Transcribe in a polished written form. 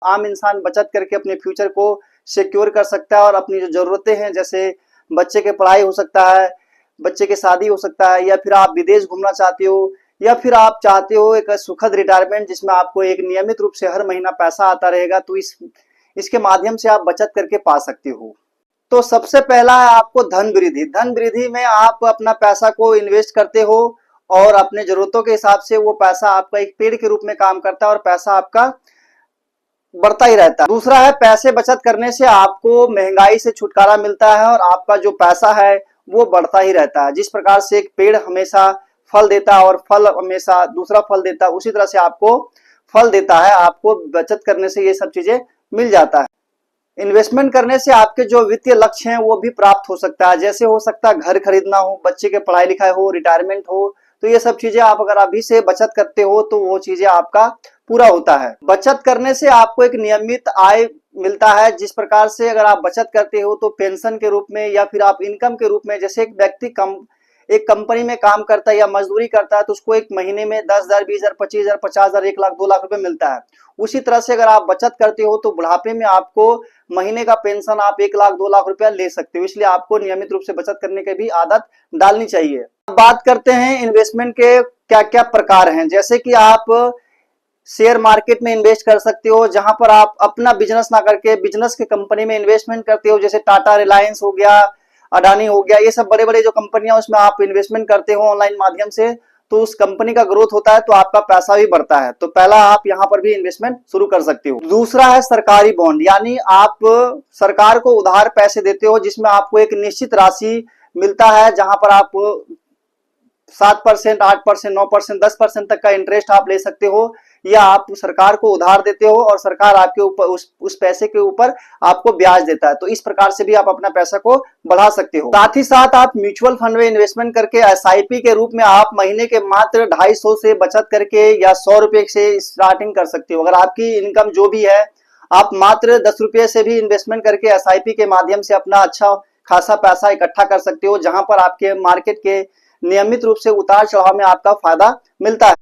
आम इंसान बचत करके अपने फ्यूचर को सिक्योर कर सकता है और अपनी जो ज़रूरतें हैं, जैसे बच्चे की पढ़ाई हो सकता है, बच्चे की शादी हो सकता है, या फिर आप विदेश घूमना चाहते हो, या फिर आप चाहते हो एक सुखद रिटायरमेंट जिसमें आपको एक नियमित रूप से हर महीना पैसा आता रहेगा, तो इसके माध्यम से आप बचत करके पा सकते हो। तो सबसे पहला है आपको धन वृद्धि। धन वृद्धि में आप अपना पैसा को इन्वेस्ट करते हो और अपने जरूरतों के हिसाब से वो पैसा आपका एक पेड़ के रूप में काम करता है और पैसा आपका बढ़ता ही रहता है। दूसरा है पैसे बचत करने से आपको महंगाई से छुटकारा मिलता है और आपका जो पैसा है वो बढ़ता ही रहता है। जिस प्रकार से एक पेड़ हमेशा फल देता है और फल हमेशा दूसरा फल देता है, उसी तरह से आपको फल देता है। आपको बचत करने से ये सब चीजें मिल जाता है। इन्वेस्टमेंट करने से आपके जो वित्तीय लक्ष्य हैं वो भी प्राप्त हो सकता है। जैसे हो सकता है घर खरीदना हो, बच्चे के पढ़ाई लिखाई हो, रिटायरमेंट हो, तो ये सब चीजें आप अगर अभी से बचत करते हो तो वो चीजें आपका पूरा होता है। बचत करने से आपको एक नियमित आय मिलता है। जिस प्रकार से अगर आप बचत करते हो तो पेंशन के रूप में या फिर आप इनकम के रूप में, जैसे एक व्यक्ति एक कंपनी में काम करता है या मजदूरी करता है तो उसको एक महीने में 10,000, 20,000, 25,000, 50,000, 1 लाख, 2 लाख रुपए मिलता है। उसी तरह से अगर आप बचत करते हो तो बुढ़ापे में आपको महीने का पेंशन आप 1 लाख, 2 लाख रुपया ले सकते हो। इसलिए आपको नियमित रूप से बचत करने की भी आदत डालनी चाहिए। अब बात करते हैं इन्वेस्टमेंट के क्या क्या प्रकार हैं। जैसे कि आप शेयर मार्केट में इन्वेस्ट कर सकते हो, जहां पर आप अपना बिजनेस ना करके बिजनेस के कंपनी में इन्वेस्टमेंट करते हो। जैसे टाटा, रिलायंस हो गया, अडानी हो गया, ये सब बड़े बड़े जो कंपनियां उसमें आप इन्वेस्टमेंट करते हो ऑनलाइन माध्यम से, तो उस कंपनी का ग्रोथ होता है तो आपका पैसा भी बढ़ता है। तो पहला आप यहां पर भी इन्वेस्टमेंट शुरू कर सकते हो। दूसरा है सरकारी बॉन्ड, यानी आप सरकार को उधार पैसे देते हो जिसमें आपको एक निश्चित राशि मिलता है, जहां पर आप 7%, 8%, 9%, 10% तक का इंटरेस्ट आप ले सकते हो, या आप सरकार को उधार देते हो और सरकार आपके ऊपर उस पैसे के ऊपर आपको ब्याज देता है। तो इस प्रकार से भी आप अपना पैसा को बढ़ा सकते हो। साथ ही साथ आप म्यूचुअल फंड में इन्वेस्टमेंट करके एसआईपी के रूप में आप महीने के मात्र 250 से बचत करके या 100 रुपए से स्टार्टिंग कर सकते हो। अगर आपकी इनकम जो भी है, आप मात्र 10 रुपये से भी इन्वेस्टमेंट करके एसआईपी के माध्यम से अपना अच्छा खासा पैसा इकट्ठा कर सकते हो, जहां पर आपके मार्केट के नियमित रूप से उतार चढ़ाव में आपका फायदा मिलता है।